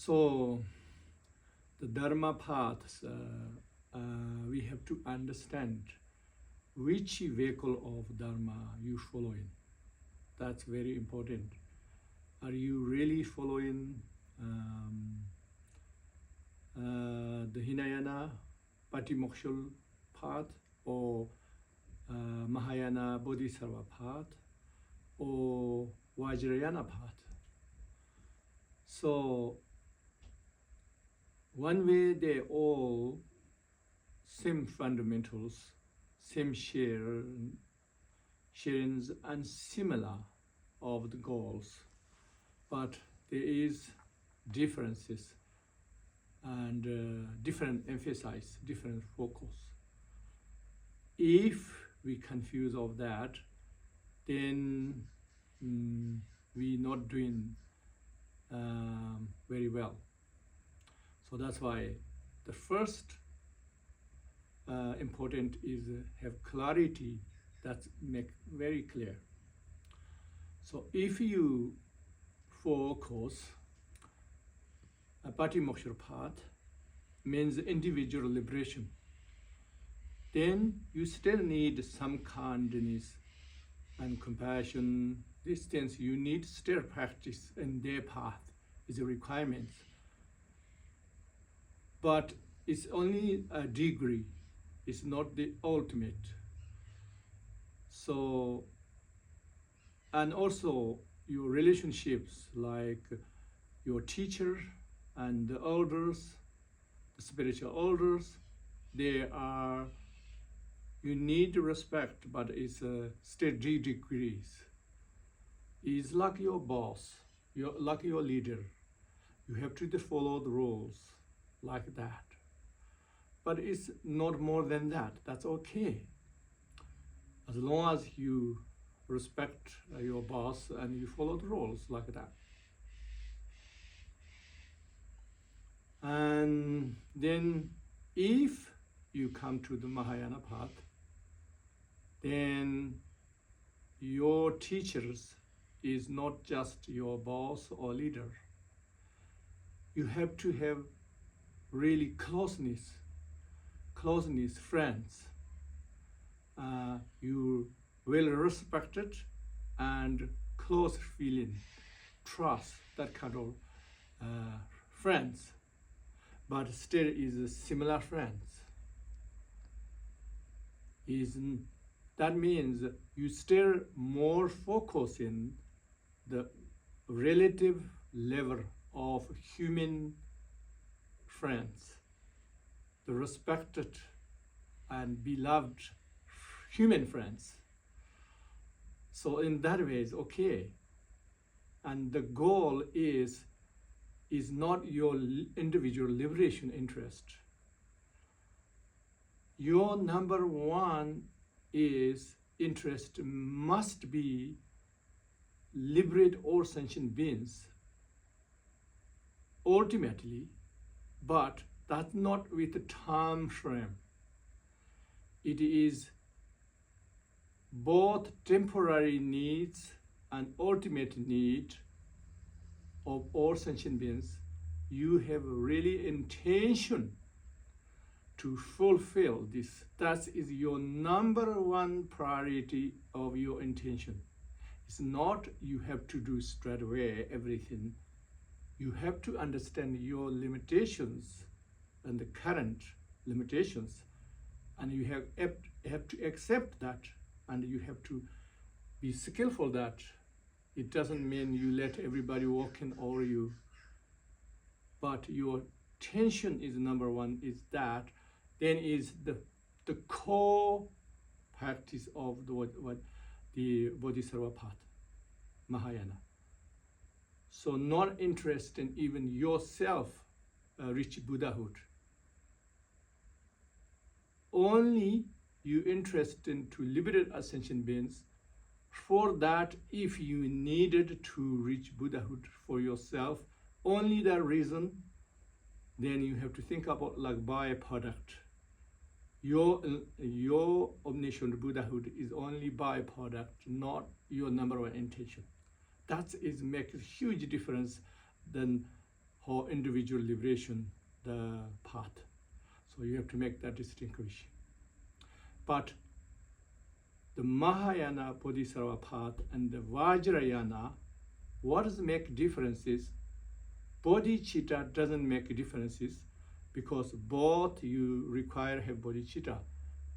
So the Dharma paths, we have to understand which vehicle of Dharma you following. That's very important. Are you really following the Hinayana Patimokshal path, or Mahayana Bodhisattva path, or Vajrayana path? So one way they all same fundamentals, same sharings and similar of the goals, but there is differences and different emphasis, different focus. If we confuse of that, then we not doing very well. So that's why the first important is have clarity, that make very clear. So if you focus a Patimoksha path, means individual liberation, then you still need some kindness and compassion. These things you need still practice in their path is a requirement. But it's only a degree, it's not the ultimate. So, and also your relationships, like your teacher and the elders, the spiritual elders, you need respect, but it's steady degrees. It's like your boss, like your leader. You have to follow the rules like that. But it's not more than that. That's okay. As long as you respect your boss and you follow the rules like that. And then if you come to the Mahayana path, then your teachers is not just your boss or leader. You have to have really closeness, friends. You will respect it and close feeling, trust, that kind of friends, but still is similar friends. That means you still more focus in the relative level of human friends, the respected and beloved human friends. So in that way, it's okay. And the goal is not your individual liberation interest. Your number one is interest must be liberate all sentient beings ultimately, but that's not with the time frame. It is both temporary needs and ultimate need of all sentient beings. You have really intention to fulfill this. That is your number one priority of your intention. It's not you have to do straight away everything. You have to understand your limitations and the current limitations, and you have to accept that, and you have to be skillful that. It doesn't mean you let everybody walk in over you, but your tension is number one, is that. Then is the core practice of the Bodhisattva path, Mahayana. So not interested in even yourself reach Buddhahood. Only you interested to liberate ascension beings. For that, if you needed to reach Buddhahood for yourself, only that reason, then you have to think about like byproduct. Your omniscient Buddhahood is only byproduct, not your number one intention. That is makes a huge difference than or individual liberation, the path. So you have to make that distinction. But the Mahayana Bodhisattva path and the Vajrayana, what does make differences? Bodhicitta doesn't make differences because both you require have bodhicitta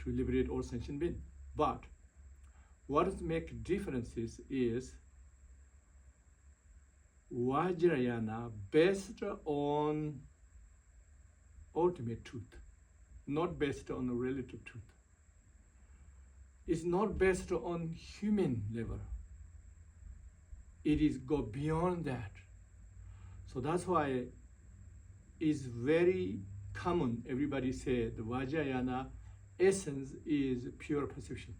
to liberate all sentient beings. But what does make differences is Vajrayana based on ultimate truth, not based on a relative truth. It's not based on human level. It is go beyond that. So that's why it's very common, everybody say the Vajrayana essence is pure perception.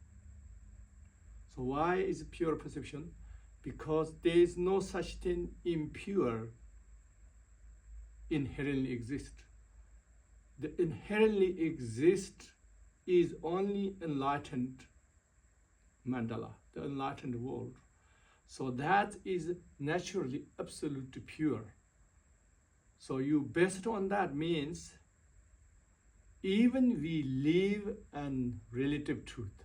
So why is pure perception? Because there is no such thing impure inherently exist. The inherently exist is only enlightened mandala, the enlightened world. So that is naturally absolutely pure. So you based on that means even we live in relative truth,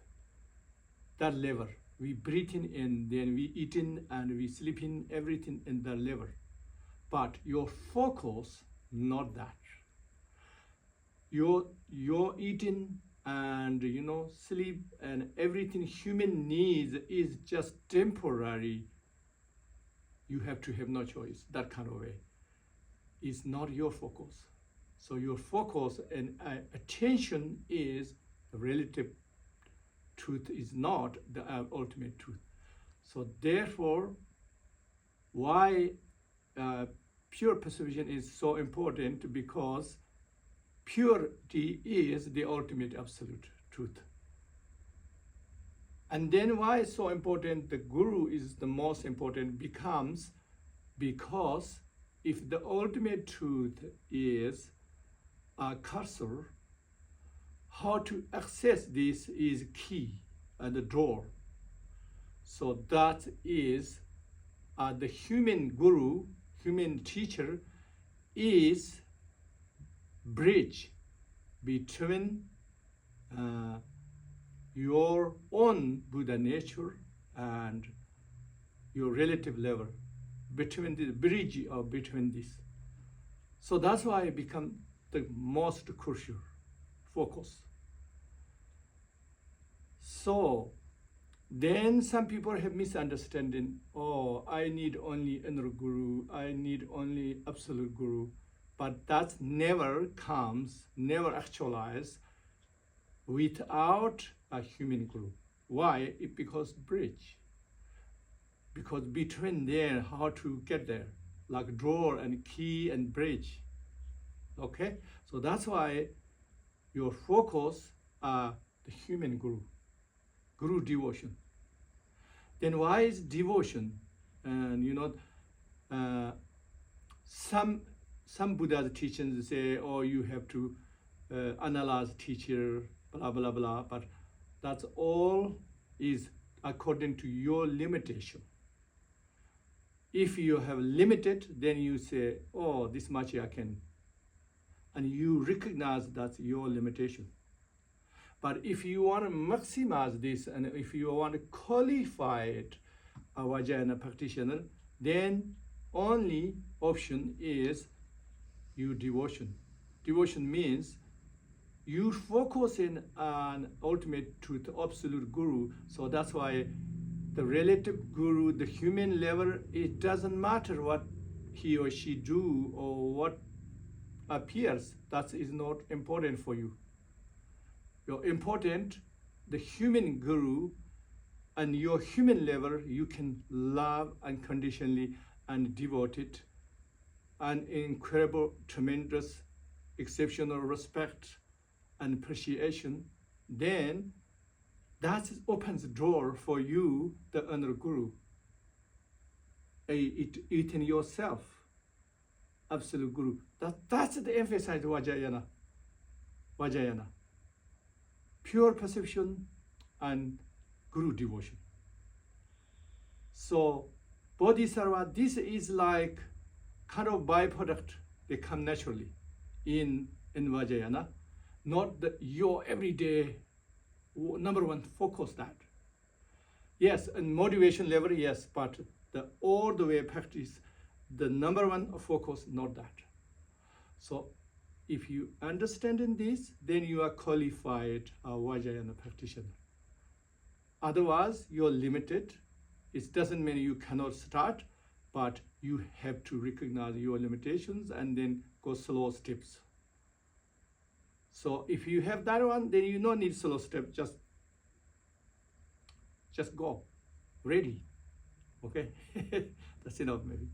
that level. We breathe in, then we eat in, and we sleep in, everything in that level. But your focus, not that. Your eating and sleep and everything human needs is just temporary. You have to have no choice, that kind of way. It's not your focus. So your focus and attention is the relative truth, is not the ultimate truth. So therefore, why pure perception is so important? Because purity is the ultimate absolute truth. And then why it's so important, the guru is the most important, becomes because if the ultimate truth is a cursor, how to access this is key and the door. So that is the human guru, human teacher is bridge between your own Buddha nature and your relative level, between the bridge or between this. So that's why it becomes the most crucial focus. So then some people have misunderstanding, oh, I need only inner guru, I need only absolute guru. But that never comes, never actualizes without a human guru. Why? Because bridge. Because between there, how to get there, like door and key and bridge. Okay? So that's why your focus are the human guru, guru devotion. Then why is devotion? And some Buddha's teachings say, oh, you have to analyze teacher, blah, blah, blah. But that's all is according to your limitation. If you have limited, then you say, oh, this much I can. And you recognize that's your limitation. But if you want to maximize this, and if you want to qualify it, a Vajrayana practitioner, then only option is your devotion. Devotion means you focus in on ultimate truth, absolute guru. So that's why the relative guru, the human level, it doesn't matter what he or she do or what appears. That is not important for you. You're important, the human guru, and your human level, you can love unconditionally and devote it, and incredible, tremendous, exceptional respect and appreciation. Then that opens the door for you, the inner guru. It in yourself, absolute guru. That's the emphasis of Vajrayana. Pure perception and guru devotion. So Bodhisattva, this is like kind of byproduct, they come naturally in Vajrayana, not your everyday number one focus that. Yes, and motivation level, yes, but the all the way practice, the number one focus, not that. So if you understand in this, then you are qualified Vajrayana practitioner. Otherwise, you're limited. It doesn't mean you cannot start, but you have to recognize your limitations and then go slow steps. So if you have that one, then you don't need slow step. Just go, ready. Okay, that's enough maybe.